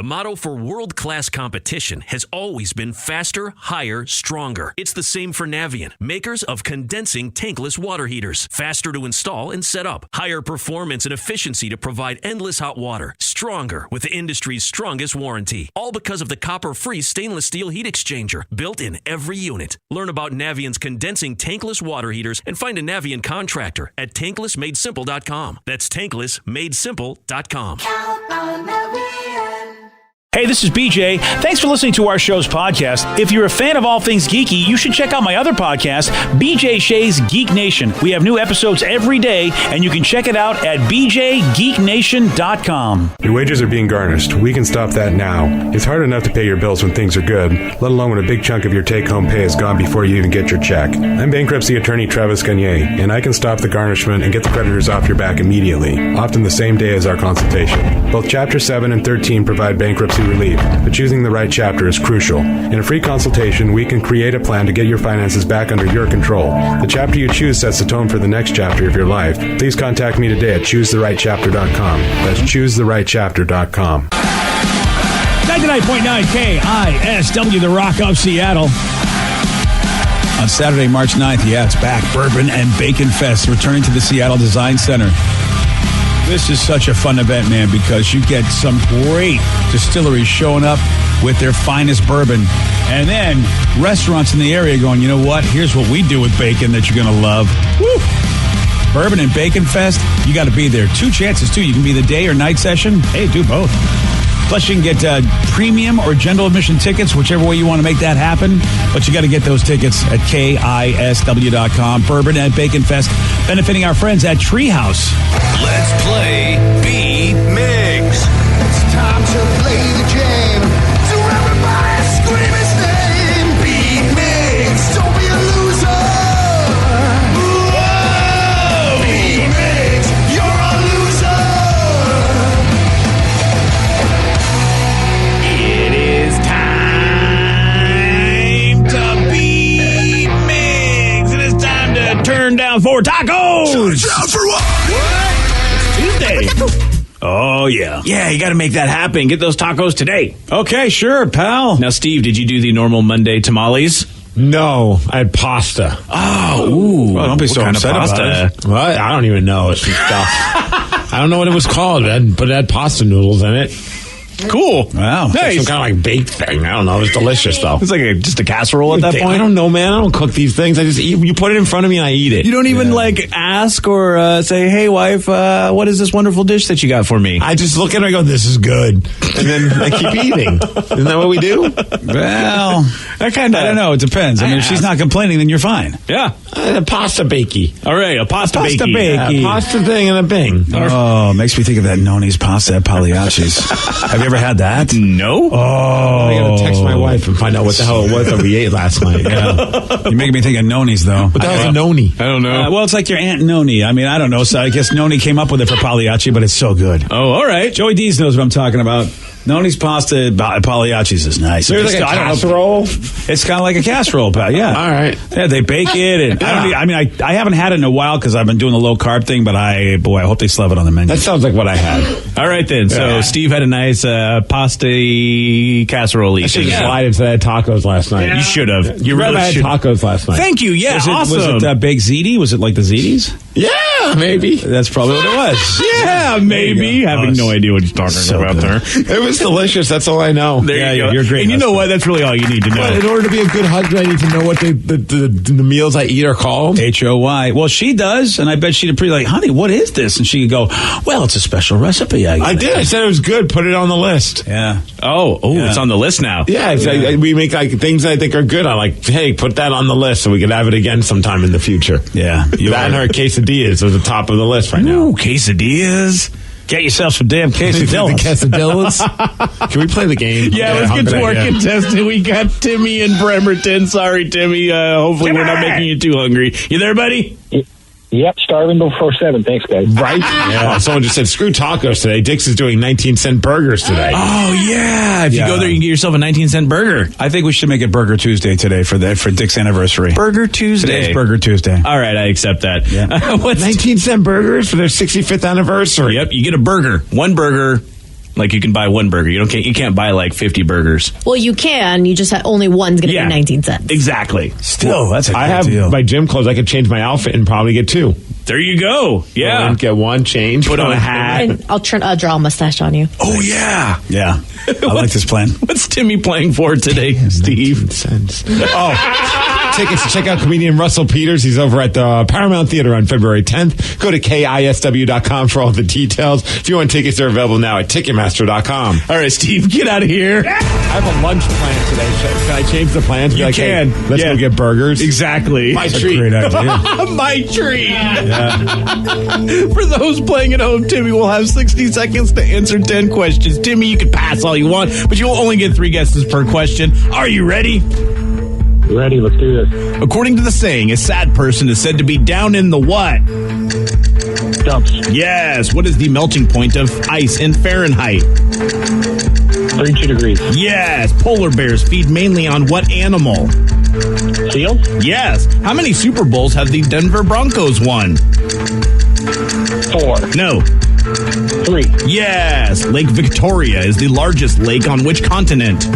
The motto for world-class competition has always been faster, higher, stronger. It's the same for Navien, makers of condensing tankless water heaters. Faster to install and set up. Higher performance and efficiency to provide endless hot water. Stronger with the industry's strongest warranty. All because of the copper-free stainless steel heat exchanger built in every unit. Learn about Navien's condensing tankless water heaters and find a Navien contractor at tanklessmadesimple.com. That's tanklessmadesimple.com. Hey, this is BJ. Thanks for listening to our show's podcast. If you're a fan of all things geeky, you should check out my other podcast, BJ Shea's Geek Nation. We have new episodes every day, and you can check it out at bjgeeknation.com. Your wages are being garnished. We can stop that now. It's hard enough to pay your bills when things are good, let alone when a big chunk of your take-home pay is gone before you even get your check. I'm bankruptcy attorney Travis Gagne, and I can stop the garnishment and get the creditors off your back immediately, often the same day as our consultation. Both Chapter 7 and 13 provide bankruptcy relief, but choosing the right chapter is crucial. In a free consultation, we can create a plan to get your finances back under your control. The chapter you choose sets the tone for the next chapter of your life. Please contact me today at choosetherightchapter.com. That's choosetherightchapter.com. 99.9 KISW, The Rock of Seattle. On Saturday, March 9th, it's back. Bourbon and Bacon Fest, returning to the Seattle Design Center. This is such a fun event, man, because you get some great distilleries showing up with their finest bourbon. And then restaurants in the area going, you know what? Here's what we do with bacon that you're going to love. Woo! Bourbon and Bacon Fest, you got to be there. 2 chances, too. You can be the day or night session. Hey, do both. Plus, you can get premium or general admission tickets, whichever way you want to make that happen. But you got to get those tickets at KISW.com. Bourbon and Bacon Fest, benefiting our friends at Treehouse. Let's play B-Mix. It's time to play the game. So everybody scream his name. B-Mix, don't be a loser. Whoa! B-Mix, you're a loser. It is time to B-Mix. It is time to turn down 4 tacos. Turn down for what? Tuesday. Oh, yeah. Yeah, you got to make that happen. Get those tacos today. Okay, sure, pal. Now, Steve, did you do the normal Monday tamales? No, I had pasta. Oh, ooh. Well, don't be so upset about it. What? I don't even know. It's some stuff. I don't know what it was called, but it had pasta noodles in it. Cool. Wow. Nice. Some kind of like baked thing. I don't know. It was delicious, though. It's like just a casserole at that point? I don't know, man. I don't cook these things. I just eat. You put it in front of me and I eat it. You don't even ask or say, hey, wife, what is this wonderful dish that you got for me? I just look at it and I go, this is good. And then I keep eating. Isn't that what we do? Well, I don't know. It depends. I mean, if she's not complaining, then you're fine. Yeah. A pasta bakey. All right, a pasta Pasta bakey. bakey. A pasta thing and a bing. Oh, makes me think of that Noni's pasta at Pagliacci's. Have you ever had that? No. Oh. I got to text my wife and find out what the hell it was that we ate last night. Yeah. You're making me think of Noni's, though. What the hell's a noni? I don't know. Well, it's like your Aunt Noni. I mean, I don't know. So I guess Noni came up with it for Pagliacci, but it's so good. Oh, all right. Joey Dees knows what I'm talking about. Noni's pasta at Pagliacci's is nice. There's like a casserole? It's kind of like a casserole, pal. Yeah. All right. Yeah, they bake it. And I haven't had it in a while because I've been doing the low carb thing, but I hope they still have it on the menu. That sounds like what I had. All right, then. So Steve had a nice pasta casserole. I should have lied and said I had tacos last night. You should have. You really I had should. tacos last night. Thank you. Yeah, awesome. Was it baked ziti? Was it like the zitis? Yeah, maybe. That's probably what it was. Yeah, maybe. Having no idea what you're talking about there. It was delicious. That's all I know. There you go. You're great. And you know what? That's really all you need to know. But in order to be a good husband, I need to know what the meals I eat are called. HOY. Well, she does, and I bet she'd be like, honey, what is this? And she could go, well, it's a special recipe. I did. I said it was good. Put it on the list. Yeah. Oh, it's on the list now. Yeah, we make like things I think are good. I'm like, hey, put that on the list so we can have it again sometime in the future. Yeah. That and her quesadillas are the top of the list right now. Ooh, quesadillas. Get yourself some damn quesadillas. Quesadillas. Can we play the game? Yeah, let's get to our contestant. We got Timmy in Bremerton. Sorry, Timmy. Hopefully we're not making you too hungry. You there, buddy? Yep, starving before 7. Thanks, guys. Right? Yeah. Someone just said, screw tacos today. Dick's is doing 19-cent burgers today. Oh, yeah. If you go there, you can get yourself a 19-cent burger. I think we should make it Burger Tuesday today for Dick's anniversary. Burger Tuesday. Today's Burger Tuesday. All right, I accept that. Yeah. What's 19-cent burgers for their 65th anniversary. Yep, you get a burger. One burger. Like you can buy one burger. You can't buy like 50 burgers. Well, you can. You just only one's going to be 19 cents. Exactly. Still, that's a I great have deal. my gym clothes. I could change my outfit and probably get 2. There you go. Yeah. One, get one, change, put on a hat. And I'll draw a mustache on you. Oh, yeah. Yeah. I like this plan. What's Timmy playing for today, Steve? Tickets to check out comedian Russell Peters. He's over at the Paramount Theater on February 10th. Go to KISW.com for all the details. If you want tickets, they're available now at Ticketmaster.com. All right, Steve, get out of here. I have a lunch plan today. Can I change the plan? You can. Hey, let's go get burgers. Exactly. My That's treat. a great idea. My treat. For those playing at home, Timmy will have 60 seconds to answer 10 questions. Timmy, you can pass all you want, but you'll only get 3 guesses per question. Are you ready? Ready, let's do this. According to the saying, a sad person is said to be down in the what? Dumps. Yes. What is the melting point of ice in Fahrenheit? 32 degrees. Yes. Polar bears feed mainly on what animal? Seals? Yes. How many Super Bowls have the Denver Broncos won? 4. No. 3. Yes. Lake Victoria is the largest lake on which continent?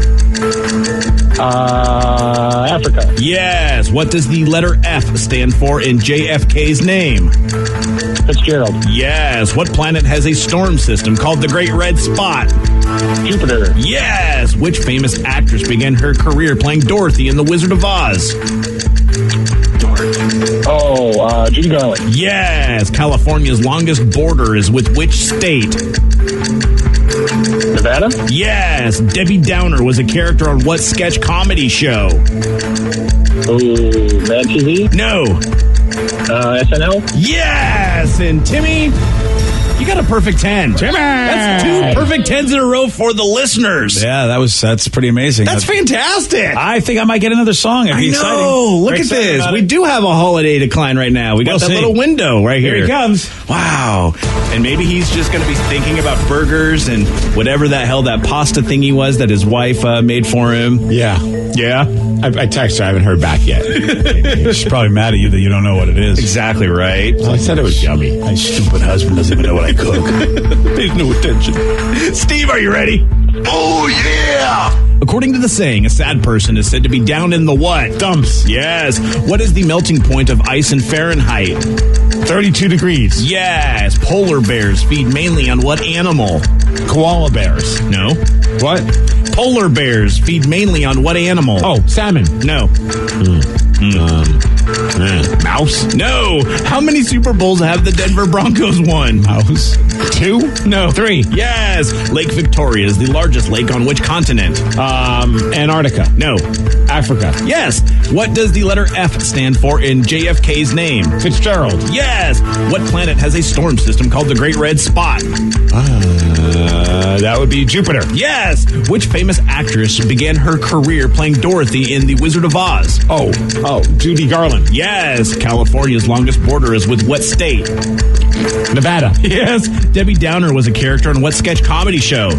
Africa. Yes. What does the letter F stand for in JFK's name? Fitzgerald. Yes. What planet has a storm system called the Great Red Spot? Jupiter. Yes. Which famous actress began her career playing Dorothy in The Wizard of Oz? Judy Garland. Yes. California's longest border is with which state? Nevada. Yes. Debbie Downer was a character on what sketch comedy show? Mad TV. No. SNL. Yes. And Timmy, you got a perfect 10. Timmy! That's 2 perfect 10s in a row for the listeners. Yeah, that's pretty amazing. That's fantastic. I think I might get another song. It'd be exciting. Look Very at excited this. about We it. do have a holiday decline right now. We got We'll that see. little window right here. Here he comes. Wow. And maybe he's just going to be thinking about burgers and whatever that pasta thingy was that his wife made for him. Yeah. Yeah? I texted her. I haven't heard back yet. She's probably mad at you that you don't know what it is. Exactly right. I said it was yummy. My stupid husband doesn't even know what I cook. Pays no attention. Steve, are you ready? Oh, yeah! According to the saying, a sad person is said to be down in the what? Dumps. Yes. What is the melting point of ice in Fahrenheit? 32 degrees. Yes. Polar bears feed mainly on what animal? Koala bears. No. What? Polar bears feed mainly on what animal? Oh, salmon. No. Mouse. No. How many Super Bowls have the Denver Broncos won? Mouse. 2? No. 3. Yes. Lake Victoria is the largest lake on which continent? Antarctica. No. Africa. Yes. What does the letter F stand for in JFK's name? Fitzgerald. Yes. What planet has a storm system called the Great Red Spot? That would be Jupiter. Yes. Which famous actress began her career playing Dorothy in The Wizard of Oz? Oh, Judy Garland. Yes. California's longest border is with what state? Nevada. Yes. Debbie Downer was a character on what sketch comedy show?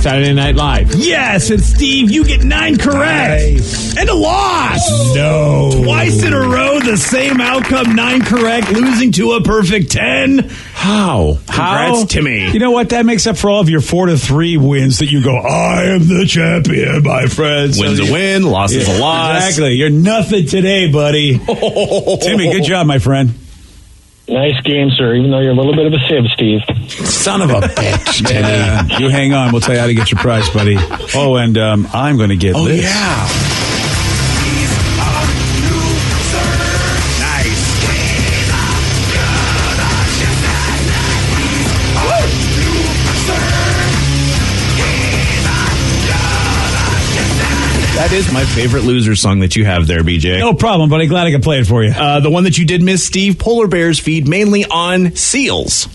Saturday Night Live. Yes. And Steve, you get 9 correct. Nice. And a loss. No. Twice in a row, the same outcome, 9 correct, losing to a perfect 10. How? Congrats, Timmy. You know what? That makes up for all of your 4-3 wins that you go, I am the champion, my friends. Win's a win, loss is a loss. Exactly. You're nothing today, buddy. Timmy, good job, my friend. Nice game, sir, even though you're a little bit of a sieve, Steve. Son of a bitch, Timmy. Yeah, you hang on. We'll tell you how to get your prize, buddy. Oh, and I'm going to get this. Yeah. Nice. That is my favorite loser song that you have there, BJ. No problem, buddy. Glad I could play it for you. The one that you did miss, Steve, polar bears feed mainly on seals.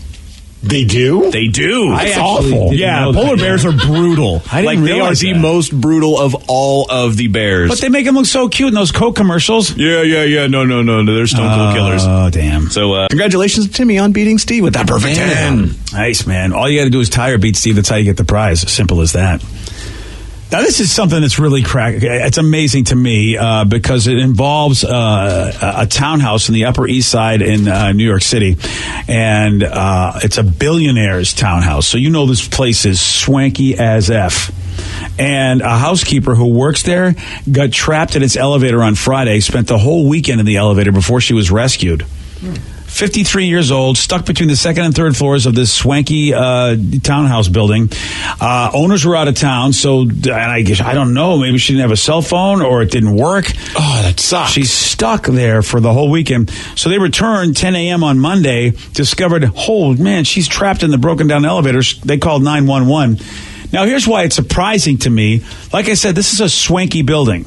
They do? They do. That's awful. didn't Yeah, know polar that. bears are brutal. I didn't they are realize the that. most brutal of all of the bears. But they make them look so cute in those Coke commercials. Yeah. No. They're stone cold killers. Oh, damn. So, congratulations to Timmy on beating Steve with that perfect 10. Nice, man. All you got to do is tie or beat Steve. That's how you get the prize. Simple as that. Now, this is something that's really it's amazing to me because it involves a townhouse in the Upper East Side in New York City. And it's a billionaire's townhouse. So you know this place is swanky as F. And a housekeeper who works there got trapped in its elevator on Friday, spent the whole weekend in the elevator before she was rescued. 53 years old, stuck between the second and third floors of this swanky townhouse building. Owners were out of town, so and I don't know, maybe she didn't have a cell phone or it didn't work. Oh, that sucks. She's stuck there for the whole weekend. So they returned 10 a.m. on Monday, discovered, oh, man, she's trapped in the broken down elevator. They called 911. Now, here's why it's surprising to me. Like I said, this is a swanky building.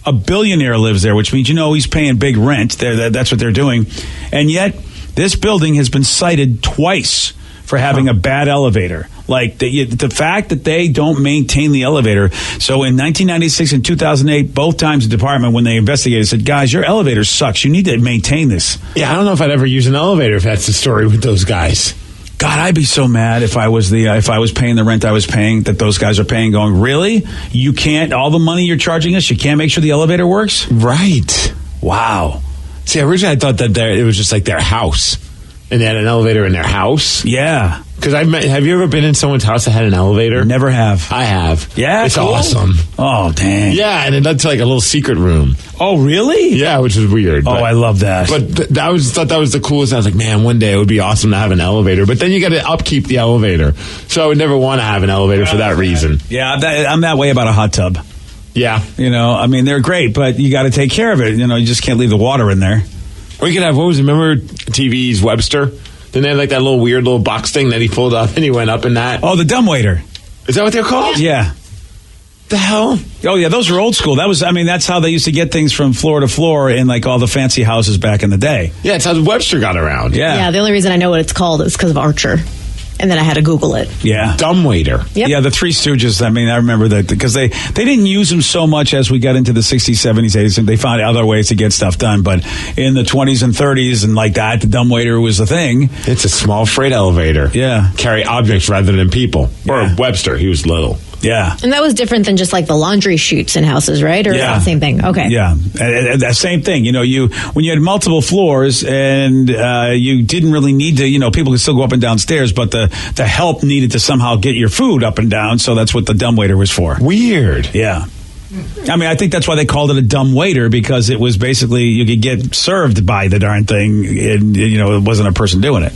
A billionaire lives there, which means, he's paying big rent. That's what they're doing. And yet, this building has been cited twice for having a bad elevator. Like, the fact that they don't maintain the elevator. So in 1996 and 2008, both times the department, when they investigated, said, guys, your elevator sucks. You need to maintain this. Yeah, I don't know if I'd ever use an elevator if that's the story with those guys. God, I'd be so mad if I was paying the rent I was paying that those guys are paying. Going, really? You can't? All the money you're charging us, you can't make sure the elevator works? Right. Wow. See, originally I thought that it was just like their house, and they had an elevator in their house. Yeah. Because have you ever been in someone's house that had an elevator? Never have. I have. Yeah, it's cool. awesome. Oh, dang. Yeah, and it led to like a little secret room. Oh, really? Yeah, which is weird. Oh, I love that. But thought that was the coolest. I was like, man, one day it would be awesome to have an elevator. But then you got to upkeep the elevator, so I would never want to have an elevator for that reason. Yeah, I'm that way about a hot tub. Yeah, they're great, but you got to take care of it. You just can't leave the water in there. Or you could have, remember TV's Webster? Didn't they have like that little weird little box thing that he pulled up and he went up in that? Oh, the dumbwaiter. Is that what they're called? Yeah. The hell? Oh, yeah, those are old school. That's how they used to get things from floor to floor in like all the fancy houses back in the day. Yeah, it's how Webster got around. Yeah, the only reason I know what it's called is because of Archer. And then I had to Google it. Yeah. Dumbwaiter. Yep. Yeah, the Three Stooges. I remember that because they didn't use them so much as we got into the 60s, 70s, 80s, and they found other ways to get stuff done. But in the 20s and 30s and like that, the dumbwaiter was a thing. It's a small freight elevator. Yeah. Carry objects rather than people. Yeah. Or Webster, he was little. Yeah. And that was different than just like the laundry chutes in houses, right? Or Yeah. the same thing? Okay. Yeah. And same thing. When you had multiple floors and you didn't really need to, people could still go up and down stairs, but the help needed to somehow get your food up and down. So that's what the dumbwaiter was for. Weird. Yeah. I think that's why they called it a dumb waiter, because it was basically you could get served by the darn thing. And, it wasn't a person doing it.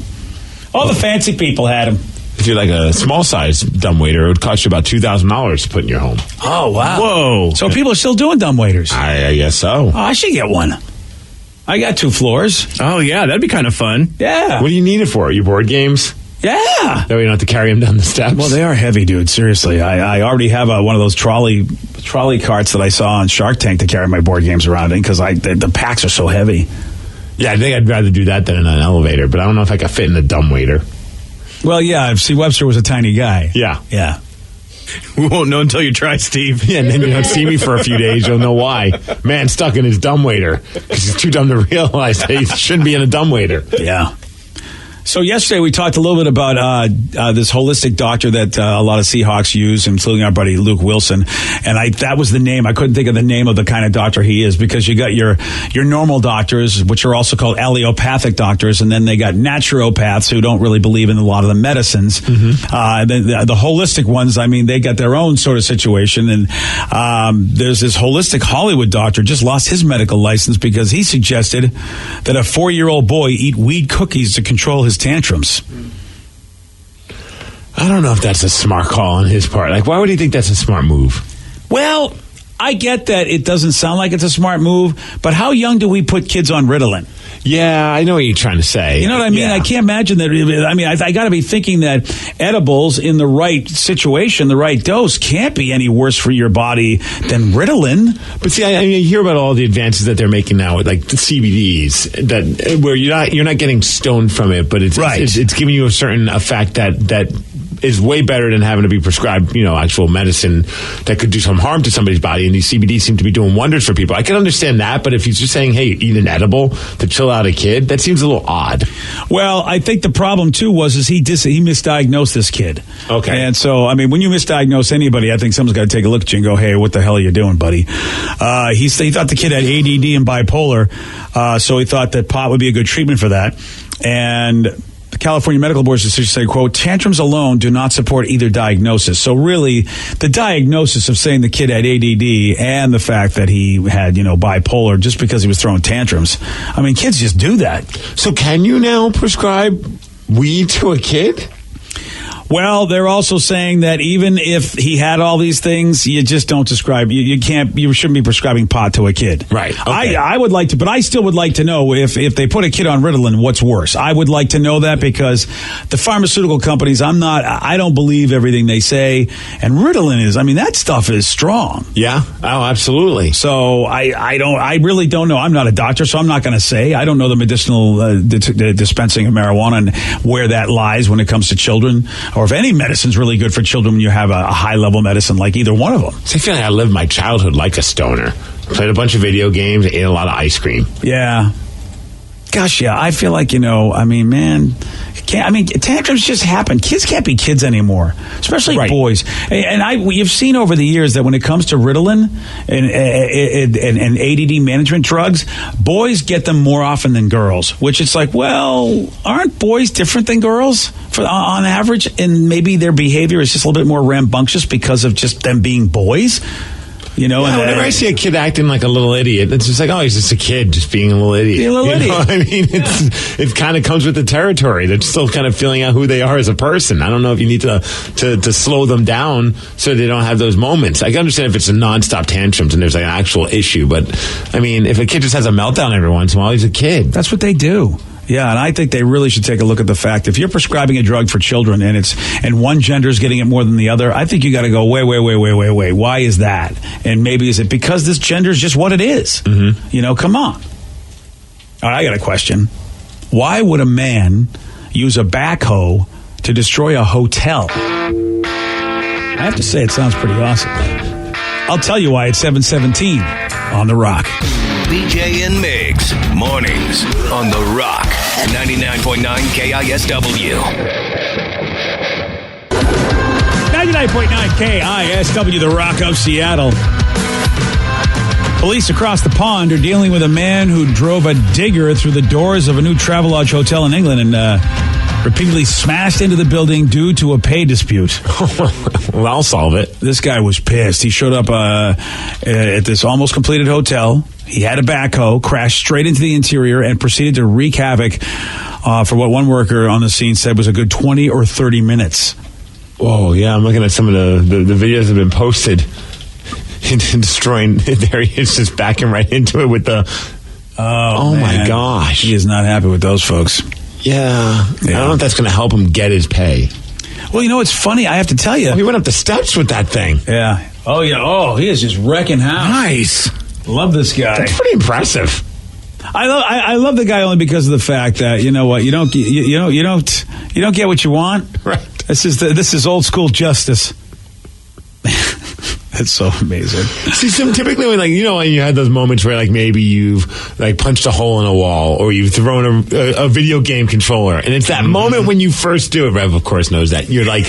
All the fancy people had them. If you're like a small size dumbwaiter, it would cost you about $2,000 to put in your home. Oh, wow. Whoa. So people are still doing dumbwaiters. I guess so. Oh, I should get one. I got 2 floors. Oh, yeah, that'd be kind of fun. Yeah. What do you need it for? Your board games? Yeah. That way you don't have to carry them down the steps? Well, they are heavy, dude. Seriously. I already have one of those trolley carts that I saw on Shark Tank to carry my board games around in because the packs are so heavy. Yeah, I think I'd rather do that than in an elevator, but I don't know if I could fit in a dumbwaiter. Well, yeah. See, Webster was a tiny guy. Yeah. Yeah. We won't know until you try, Steve. Yeah, and then you don't see me for a few days. You'll know why. Man stuck in his dumbwaiter because he's too dumb to realize that he shouldn't be in a dumbwaiter. Yeah. So yesterday we talked a little bit about this holistic doctor that a lot of Seahawks use, including our buddy Luke Wilson. And that was the name. I couldn't think of the name of the kind of doctor he is, because you got your normal doctors, which are also called allopathic doctors, and then they got naturopaths who don't really believe in a lot of the medicines. Mm-hmm. The holistic ones, they got their own sort of situation. And there's this holistic Hollywood doctor just lost his medical license because he suggested that a 4-year-old boy eat weed cookies to control his tantrums. I don't know if that's a smart call on his part. Like, why would he think that's a smart move? Well, I get that it doesn't sound like it's a smart move, but how young do we put kids on Ritalin? Yeah, I know what you're trying to say. You know what I mean? Yeah. I can't imagine that. I got to be thinking that edibles in the right situation, the right dose, can't be any worse for your body than Ritalin. But see, I hear about all the advances that they're making now with like the CBDs, where you're not getting stoned from it, but it's right. It's giving you a certain effect that is way better than having to be prescribed, actual medicine that could do some harm to somebody's body. And these CBD seem to be doing wonders for people. I can understand that, but if he's just saying, hey, eat an edible to chill out a kid, that seems a little odd. Well, I think the problem too was he misdiagnosed this kid. Okay. And so, I mean, when you misdiagnose anybody, I think someone's got to take a look at you and go, hey, what the hell are you doing, buddy? He thought the kid had ADD and bipolar, so he thought that pot would be a good treatment for that. And the California Medical Board's decision said, quote, tantrums alone do not support either diagnosis. So really, the diagnosis of saying the kid had ADD and the fact that he had, bipolar just because he was throwing tantrums. I mean, kids just do that. So can you now prescribe weed to a kid? Well, they're also saying that even if he had all these things, you just don't prescribe. You shouldn't be prescribing pot to a kid. Right. Okay. I would like to, but I still would like to know if they put a kid on Ritalin, what's worse. I would like to know that because the pharmaceutical companies, I don't believe everything they say. And Ritalin that stuff is strong. Yeah. Oh, absolutely. So I really don't know. I'm not a doctor, so I'm not going to say. I don't know the medicinal dispensing of marijuana and where that lies when it comes to children. Or if any medicine's really good for children when you have a high-level medicine like either one of them. So I feel like I lived my childhood like a stoner. Played a bunch of video games, ate a lot of ice cream. Yeah. Gosh, yeah. I feel like, tantrums just happen. Kids can't be kids anymore, especially boys. And you've seen over the years that when it comes to Ritalin and ADD management drugs, boys get them more often than girls, which it's like, well, aren't boys different than girls on average? And maybe their behavior is just a little bit more rambunctious because of just them being boys. Whenever I see a kid acting like a little idiot, it's just like, oh, he's just a kid just being a little idiot. It kind of comes with the territory. They're still kind of feeling out who they are as a person. I don't know if you need to slow them down so they don't have those moments. I can understand if it's a nonstop tantrums and there's like an actual issue, but if a kid just has a meltdown every once in a while, he's a kid. That's what they do. Yeah, and I think they really should take a look at the fact if you're prescribing a drug for children and one gender is getting it more than the other, I think you got to go, wait. Why is that? And maybe is it because this gender is just what it is? Mm-hmm. Come on. All right, I got a question. Why would a man use a backhoe to destroy a hotel? I have to say, it sounds pretty awesome. I'll tell you why. It's 7:17 on The Rock. BJ and Migs, mornings on The Rock, 99.9 KISW. 99.9 KISW, The Rock of Seattle. Police across the pond are dealing with a man who drove a digger through the doors of a new Travelodge hotel in England and repeatedly smashed into the building due to a pay dispute. Well, I'll solve it. This guy was pissed. He showed up at this almost completed hotel. He had a backhoe, crashed straight into the interior, and proceeded to wreak havoc for what one worker on the scene said was a good 20 or 30 minutes. Oh, yeah. I'm looking at some of the videos that have been posted. Destroying. There he is, just backing right into it with the... Oh my gosh. He is not happy with those folks. Yeah. I don't know if that's going to help him get his pay. Well, it's funny. I have to tell you. He went up the steps with that thing. Yeah. Oh, yeah. Oh, he is just wrecking house. Nice. Love this guy. That's pretty impressive. I love the guy only because of the fact that you know what, you don't get what you want. Right. This is old school justice. It's so amazing. See, typically when when you had those moments where maybe you've punched a hole in a wall or you've thrown a video game controller, and it's that moment when you first do it. Rev, of course, knows that you're like,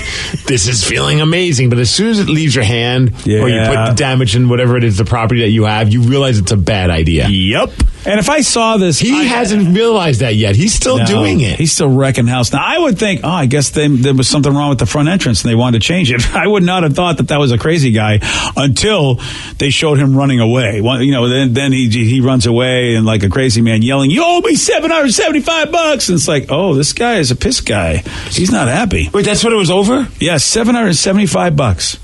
this is feeling amazing, but as soon as it leaves your hand or you put the damage in whatever it is, the property that you have, you realize it's a bad idea. Yep. And if I saw this, he hasn't realized that yet. He's still doing it. He's still wrecking house. Now, I would think, I guess there was something wrong with the front entrance and they wanted to change it. I would not have thought that was a crazy guy until they showed him running away. Then he runs away and like a crazy man yelling, "You owe me $775." And it's like, oh, this guy is a piss guy. He's not happy. Wait, that's what it was over? Yeah, $775.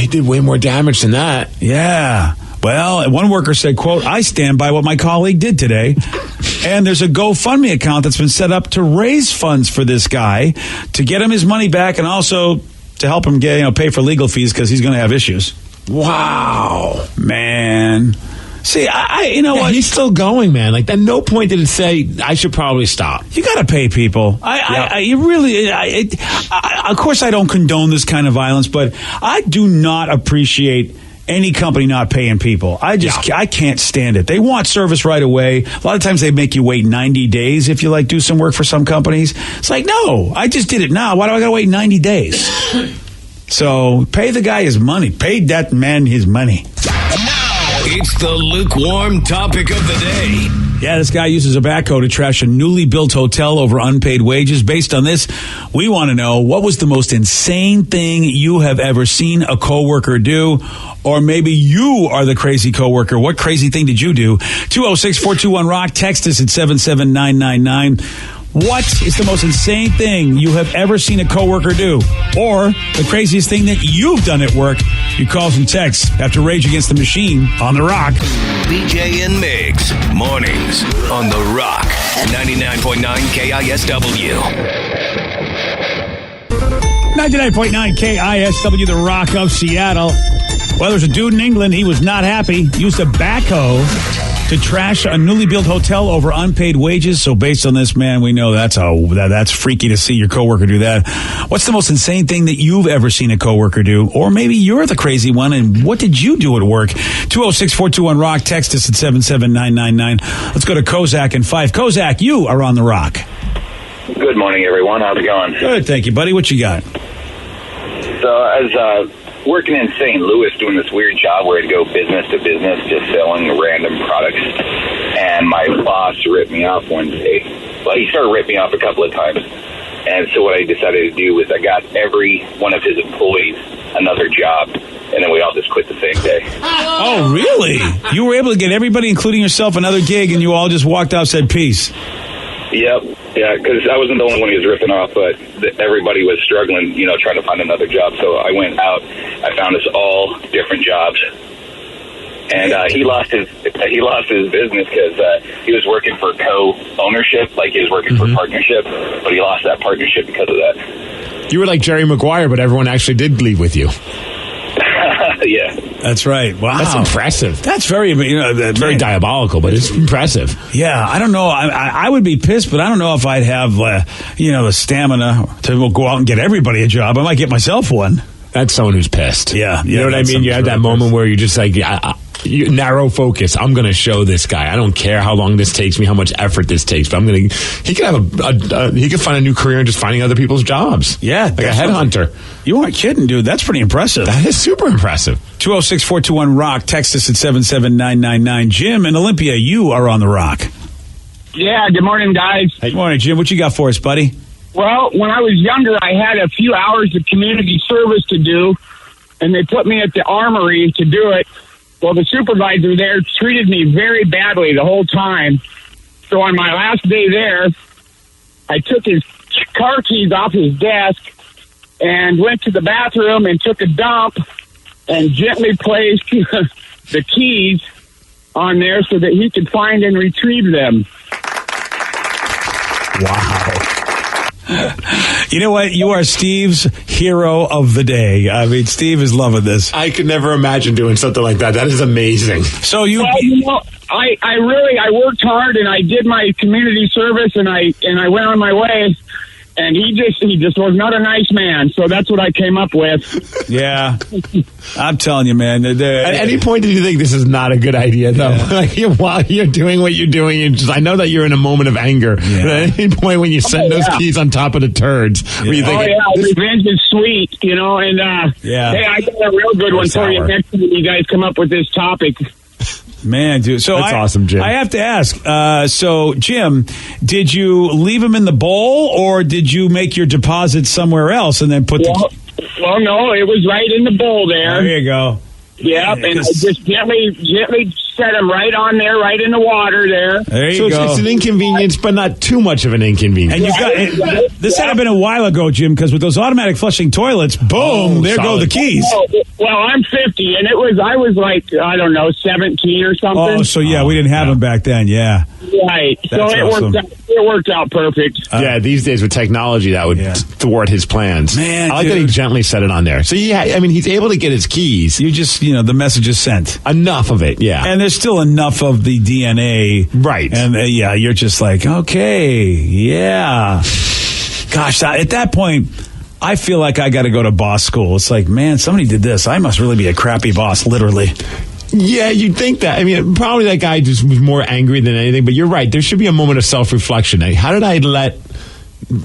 He did way more damage than that. Yeah. Well, one worker said, quote, "I stand by what my colleague did today." And there's a GoFundMe account that's been set up to raise funds for this guy to get him his money back and also to help him get, pay for legal fees because he's going to have issues. Wow. Man. See, you know what? He's still going, man. Like, at no point did it say, I should probably stop. You got to pay people. Of course, I don't condone this kind of violence, but I do not appreciate any company not paying people. I can't stand it. They want service right away. A lot of times they make you wait 90 days if you do some work for some companies. It's like, no, I just did it now. Why do I got to wait 90 days? So pay the guy his money. Pay that man his money. It's the lukewarm topic of the day. Yeah, this guy uses a backhoe to trash a newly built hotel over unpaid wages. Based on this, we want to know, what was the most insane thing you have ever seen a coworker do? Or maybe you are the crazy coworker. What crazy thing did you do? 206-421-ROCK. Text us at 77999. What is the most insane thing you have ever seen a coworker do? Or the craziest thing that you've done at work? You calls and texts after Rage Against the Machine on The Rock. BJ and Migs, mornings on The Rock, 99.9 KISW. 99.9 KISW, The Rock of Seattle. Well, there's a dude in England. He was not happy. Used a backhoe to trash a newly built hotel over unpaid wages. So based on this, man, we know that's freaky to see your coworker do that. What's the most insane thing that you've ever seen a coworker do? Or maybe you're the crazy one, and what did you do at work? 206-421-ROCK. Text us at 77999. Let's go to Kozak in Fife. Kozak, you are on The Rock. Good morning, everyone. How's it going? Good, thank you, buddy. What you got? So I was working in St. Louis doing this weird job where I'd go business to business just selling random products. And my boss ripped me off one day. Well, he started ripping me off a couple of times. And so what I decided to do was I got every one of his employees another job, and then we all just quit the same day. Oh, really? You were able to get everybody, including yourself, another gig, and you all just walked out and said peace? Yep. Yeah, because I wasn't the only one he was ripping off, but everybody was struggling, trying to find another job. So I went out. I found us all different jobs, and he lost his business because he was working for co-ownership, like he was working for partnership, but he lost that partnership because of that. You were like Jerry Maguire, but everyone actually did leave with you. Yeah. That's right. Wow. That's impressive. That's very, very diabolical, but it's impressive. Yeah. I don't know. I would be pissed, but I don't know if I'd have, the stamina to go out and get everybody a job. I might get myself one. That's someone who's pissed. Yeah. You know what I mean? You have that moment where you're just like, you narrow focus. I'm going to show this guy. I don't care how long this takes me, how much effort this takes, but he could find a new career in just finding other people's jobs. Yeah. Like a headhunter. You aren't kidding, dude. That's pretty impressive. That is super impressive. 206-421-ROCK. Text us at 77999. Jim in Olympia, you are on The Rock. Yeah, good morning, guys. Hey, good morning, Jim. What you got for us, buddy? Well, when I was younger, I had a few hours of community service to do, and they put me at the armory to do it. Well, the supervisor there treated me very badly the whole time. So on my last day there, I took his car keys off his desk and went to the bathroom and took a dump and gently placed the keys on there so that he could find and retrieve them. Wow. You know what? You are Steve's hero of the day. I mean, Steve is loving this. I could never imagine doing something like that. That is amazing. So I worked hard and I did my community service and I went on my way. And he just was not a nice man. So that's what I came up with. Yeah. I'm telling you, man. At any point did you think this is not a good idea, though? Yeah. While you're doing what you're doing, I know that you're in a moment of anger. Yeah. But at any point when you send those keys on top of the turds, where you think, revenge is sweet, and hey, I got a real good one for you next time you guys come up with this topic. Man, dude. So that's awesome, Jim. I have to ask, so, Jim, did you leave them in the bowl, or did you make your deposit somewhere else and then put Well, no, it was right in the bowl there. There you go. Yep, and I just gently set them right on there, right in the water there. There you go. It's an inconvenience, but not too much of an inconvenience. And this had been a while ago, Jim, because with those automatic flushing toilets, boom, there go the keys. Well, I'm 50, and I was like, I don't know, 17 or something. Oh, so yeah, we didn't have him back then. Yeah, right. So That's awesome. it worked out perfect. Yeah, these days with technology, that would thwart his plans. Man, I like that he gently set it on there. So yeah, I mean, he's able to get his keys. You just, the message is sent. Enough of it, yeah. And there's still enough of the DNA. Right. And you're just like, okay, yeah. Gosh, at that point, I feel like I got to go to boss school. It's like, man, somebody did this. I must really be a crappy boss, literally. Yeah, you'd think that. I mean, probably that guy just was more angry than anything. But you're right. There should be a moment of self-reflection. How did I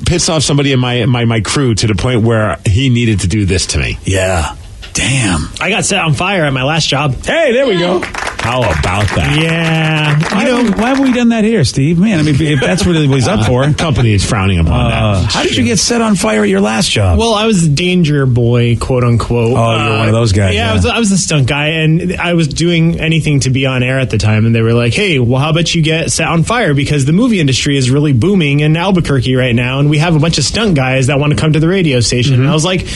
piss off somebody in my crew to the point where he needed to do this to me? Yeah. Damn. I got set on fire at my last job. Hey, there we go. How about that? Yeah. Why have we done that here, Steve? Man, I mean, if that's really what he's up for. Company is frowning upon that. How did you get set on fire at your last job? Well, I was a danger boy, quote unquote. Oh, you were one of those guys. Yeah, I was a stunt guy, and I was doing anything to be on air at the time, and they were like, hey, well, how about you get set on fire? Because the movie industry is really booming in Albuquerque right now, and we have a bunch of stunt guys that want to come to the radio station. And I was like,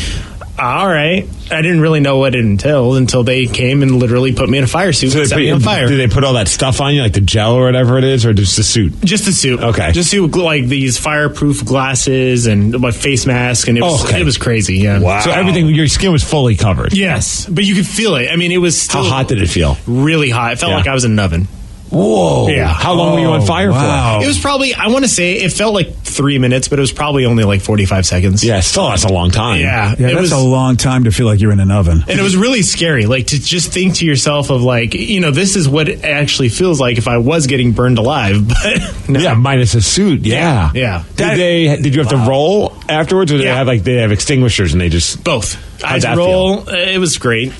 all right. I didn't really know what it entailed until they came and literally put me in a fire suit and set me on fire. Did they put all that stuff on you, like the gel or whatever it is, or just the suit? Just the suit. Okay. Just suit, like these fireproof glasses and my face mask, and it was crazy. Yeah. Wow. So everything, your skin was fully covered. Yes, but you could feel it. I mean, it was still How hot did it feel? Really hot. It felt like I was in an oven. Whoa. Yeah. How long were you on fire for? It was probably, I want to say, it felt like 3 minutes, but it was probably only like 45 seconds. Yeah, still that's a long time. Yeah. That's a long time to feel like you're in an oven. And it was really scary, like to just think to yourself of like, this is what it actually feels like if I was getting burned alive. But no. Yeah, minus a suit. Yeah. Yeah. Did you have to roll afterwards, or did they have extinguishers and they just both? How'd that roll. It was great.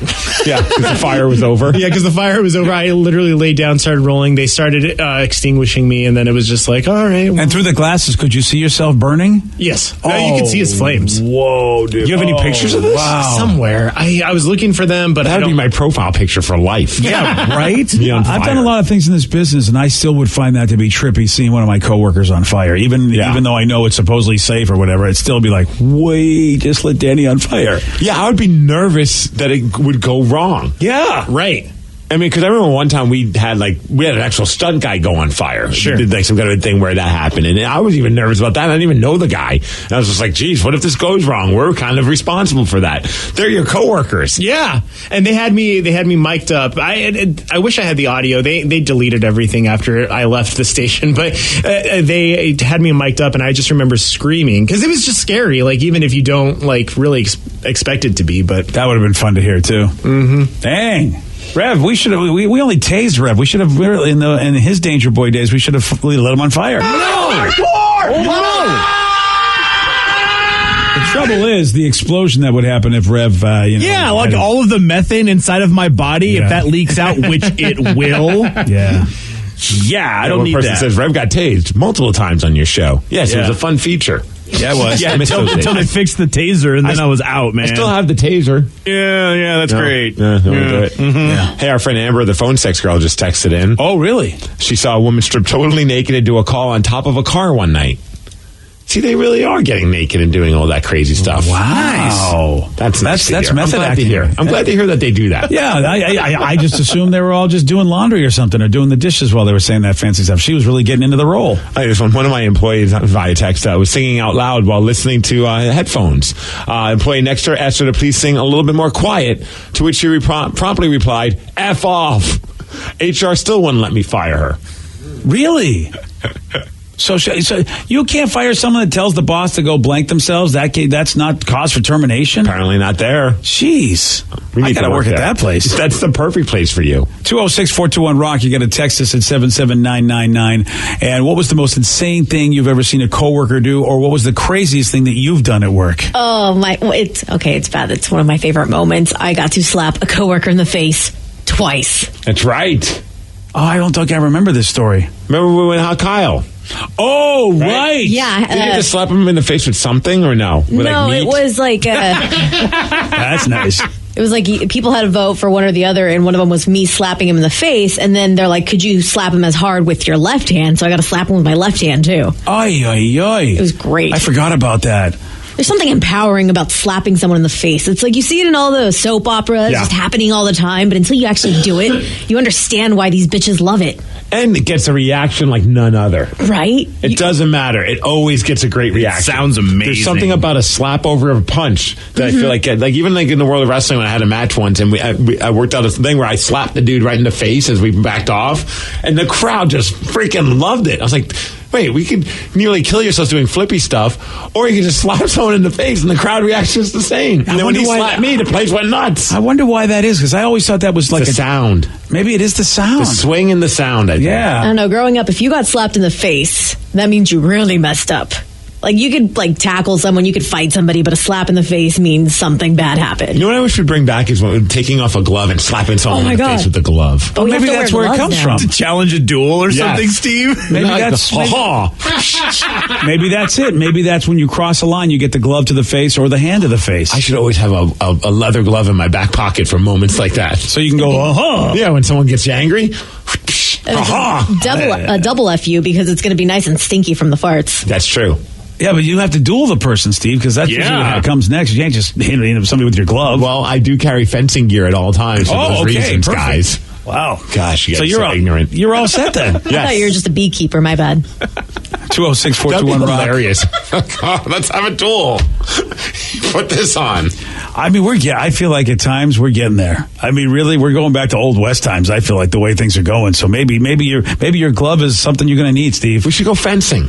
Yeah, because the fire was over. Yeah, because the fire was over. I literally laid down, started rolling. They started extinguishing me, and then it was just like, all right. Well. And through the glasses, could you see yourself burning? Yes. You could see his flames. Whoa, dude. You have any pictures of this? Wow. Somewhere. I was looking for them, but that would be my profile picture for life. Yeah, right? On I've fire. done a lot of things in this business, and I still would find that to be trippy, seeing one of my coworkers on fire. Even though I know it's supposedly safe or whatever, it'd still be like, wait, just lit Danny on fire. Yeah, I would be nervous that it would go wrong. Yeah. Right. I mean, because I remember one time we had an actual stunt guy go on fire. Sure. We did some kind of a thing where that happened. And I was even nervous about that. I didn't even know the guy. And I was just like, geez, what if this goes wrong? We're kind of responsible for that. They're your coworkers. Yeah. And they had me mic'd up. I wish I had the audio. They deleted everything after I left the station, but they had me mic'd up, and I just remember screaming because it was just scary. Like, even if you don't really expect it to be, but that would have been fun to hear too. Mm-hmm. Dang. Rev, we should have. We only tased Rev. We should have in his Danger Boy days. We should have lit him on fire. No! The trouble is the explosion that would happen if Rev. Yeah, like all of the methane inside of my body, if that leaks out, which it will. Yeah. Yeah, I don't need person that. Says Rev got tased multiple times on your show. Yes, it was a fun feature. Yeah, it was. Yeah, until they fixed the taser, and then I was out, man. I still have the taser. Yeah, that's great. Yeah, do it. Mm-hmm. Yeah. Hey, our friend Amber, the phone sex girl, just texted in. Oh, really? She saw a woman strip totally naked and do a call on top of a car one night. See, they really are getting naked and doing all that crazy stuff. Wow. That's method acting. I'm glad to hear that they do that. Yeah, I just assumed they were all just doing laundry or something, or doing the dishes while they were saying that fancy stuff. She was really getting into the role. One of my employees via text was singing out loud while listening to headphones. Employee next to her asked her to please sing a little bit more quiet, to which she promptly replied, F off. HR still wouldn't let me fire her. Really? So you can't fire someone that tells the boss to go blank themselves? That's not cause for termination? Apparently not there. Jeez. I got to work at that place. That's the perfect place for you. 206-421-ROCK. You got to text us at 77999. And what was the most insane thing you've ever seen a coworker do, or what was the craziest thing that you've done at work? Oh, it's bad. It's one of my favorite moments. I got to slap a coworker in the face twice. That's right. Oh, I don't think I remember this story. Remember we went out Kyle? Oh, right. Yeah. Did you just slap him in the face with something, or no? No, it was like... That's nice. It was like people had to vote for one or the other, and one of them was me slapping him in the face, and then they're like, could you slap him as hard with your left hand? So I got to slap him with my left hand, too. Ay. It was great. I forgot about that. There's something empowering about slapping someone in the face. It's like you see it in all the soap operas, just happening all the time, but until you actually do it, you understand why these bitches love it. And it gets a reaction like none other. Right? It doesn't matter. It always gets a great reaction. Sounds amazing. There's something about a slap over of a punch that I feel like even like in the world of wrestling when I had a match once and I worked out a thing where I slapped the dude right in the face as we backed off and the crowd just freaking loved it. I was like, wait, we could nearly kill yourselves doing flippy stuff, or you could just slap someone in the face and the crowd reaction is the same. And then when he slapped me, the place went nuts. I wonder why that is, because I always thought that was like the sound. Maybe it is the sound. The swing and the sound, I think. Yeah. I don't know. Growing up, if you got slapped in the face, that means you really messed up. Like, you could, like, tackle someone, you could fight somebody, but a slap in the face means something bad happened. You know what I wish we'd bring back is taking off a glove and slapping someone in the face with the glove. But maybe that's where it comes from. To challenge a duel or something, Steve? Maybe that's maybe that's it. Maybe that's when you cross a line, you get the glove to the face or the hand to the face. I should always have a leather glove in my back pocket for moments like that. So you can go, Yeah, when someone gets you angry. Double FU because it's going to be nice and stinky from the farts. That's true. Yeah, but you have to duel the person, Steve, because that's usually what comes next. You can't just hit somebody with your glove. Well, I do carry fencing gear at all times for those reasons, perfect. guys. Wow. Gosh, you guys you're so ignorant. You're all set then. I thought you were just a beekeeper, my bad. 206-421-ROCK. Hilarious. Let's have a duel. Put this on. I mean, I feel like at times we're getting there. I mean, really, we're going back to Old West times. I feel like the way things are going. So maybe your glove is something you're going to need, Steve. We should go fencing.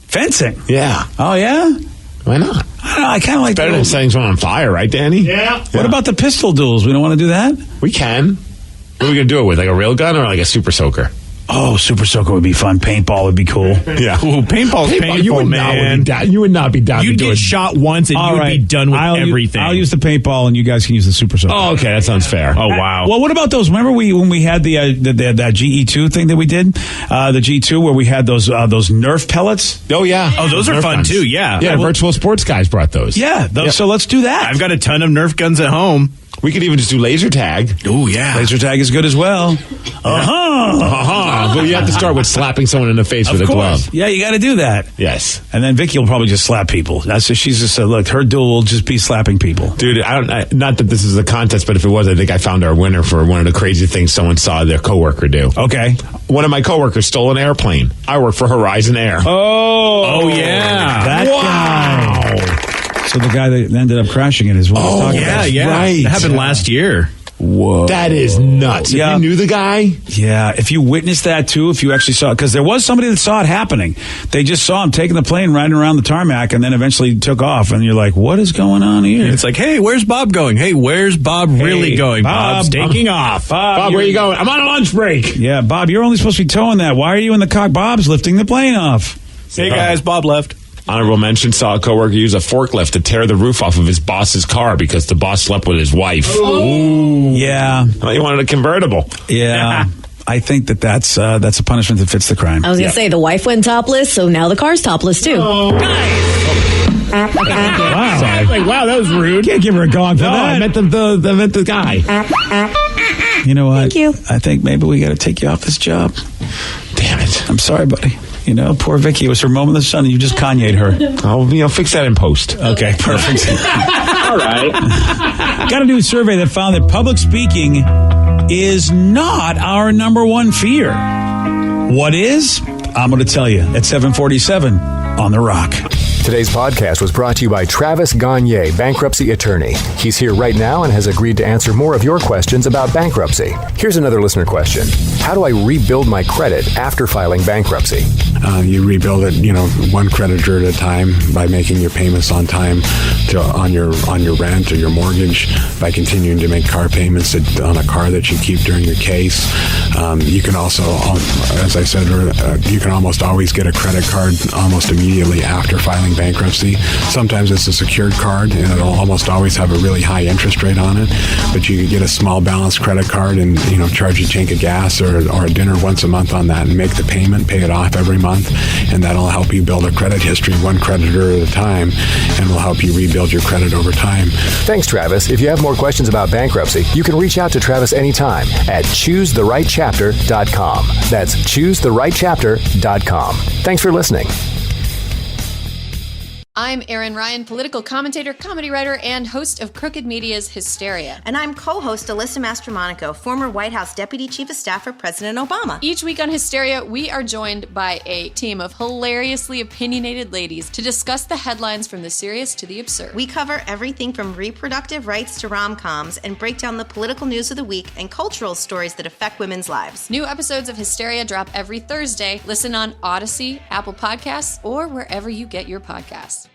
Fencing? Yeah. Oh, yeah? Why not? I don't know. I kind of like better than setting someone on fire, right, Danny? Yeah. What about the pistol duels? We don't want to do that? We can. What are we going to do it with? Like a real gun or like a super soaker? Oh, super soaker would be fun. Paintball would be cool. Yeah. Ooh, paintball's painful, you would man. You would not be down You'd to do get it. shot once and you would be done with everything. I'll use the paintball and you guys can use the super soaker. Oh, okay. That sounds fair. Oh, wow. Well, what about those? Remember when we had that GE2 thing that we did? The G2 where we had those Nerf pellets? Oh, yeah. Oh, those are Nerf fun, guns. too, yeah. Yeah, virtual sports guys brought those. Yeah, so let's do that. I've got a ton of Nerf guns at home. We could even just do laser tag. Oh, yeah. Laser tag is good as well. But you have to start with slapping someone in the face with a glove. Yeah, you got to do that. Yes. And then Vicky will probably just slap people. She's just said, look, her duel will just be slapping people. Dude, not that this is a contest, but if it was, I think I found our winner for one of the crazy things someone saw their coworker do. Okay. One of my coworkers stole an airplane. I work for Horizon Air. Oh, yeah. That guy. So the guy that ended up crashing it is what he's talking about. Yeah. Right. That happened last year. Whoa. That is nuts. Yeah. If you knew the guy? Yeah. If you witnessed that, too, if you actually saw it, because there was somebody that saw it happening. They just saw him taking the plane, riding around the tarmac, and then eventually took off. And you're like, what is going on here? It's like, hey, where's Bob going? Hey, where's Bob really going? Bob's taking off. Bob, where are you going? I'm on a lunch break. Yeah, Bob, you're only supposed to be towing that. Why are you in the cock? Bob's lifting the plane off. Hey, guys, Bob left. Honorable mention, saw a coworker use a forklift to tear the roof off of his boss's car because the boss slept with his wife. Ooh. Yeah. Well, he wanted a convertible. Yeah. I think that's a punishment that fits the crime. I was going to say, the wife went topless, so now the car's topless, too. Wow. Sorry. Like, wow, that was rude. Can't give her a gong for that. I meant the guy. You know what? Thank you. I think maybe we got to take you off this job. Damn it. I'm sorry, buddy. You know, poor Vicky. It was her moment of the sun, and you just Kanye'd her. I'll fix that in post. Okay, perfect. All right. Got a new survey that found that public speaking is not our number one fear. What is? I'm going to tell you at 7:47 on The Rock. Today's podcast was brought to you by Travis Gagne, bankruptcy attorney. He's here right now and has agreed to answer more of your questions about bankruptcy. Here's another listener question. How do I rebuild my credit after filing bankruptcy? You rebuild it, one creditor at a time by making your payments on time on your rent or your mortgage, by continuing to make car payments on a car that you keep during your case. You can also, as I said, you can almost always get a credit card almost immediately after filing bankruptcy. Sometimes it's a secured card and it'll almost always have a really high interest rate on it, but you could get a small balance credit card and charge a tank of gas or a dinner once a month on that and make the payment, pay it off every month, and that'll help you build a credit history one creditor at a time and will help you rebuild your credit over time. Thanks, Travis. If you have more questions about bankruptcy, you can reach out to Travis anytime at ChooseTheRightChapter.com. That's ChooseTheRightChapter.com. Thanks for listening. I'm Erin Ryan, political commentator, comedy writer, and host of Crooked Media's Hysteria. And I'm co-host Alyssa Mastromonaco, former White House Deputy Chief of Staff for President Obama. Each week on Hysteria, we are joined by a team of hilariously opinionated ladies to discuss the headlines from the serious to the absurd. We cover everything from reproductive rights to rom-coms and break down the political news of the week and cultural stories that affect women's lives. New episodes of Hysteria drop every Thursday. Listen on Odyssey, Apple Podcasts, or wherever you get your podcasts.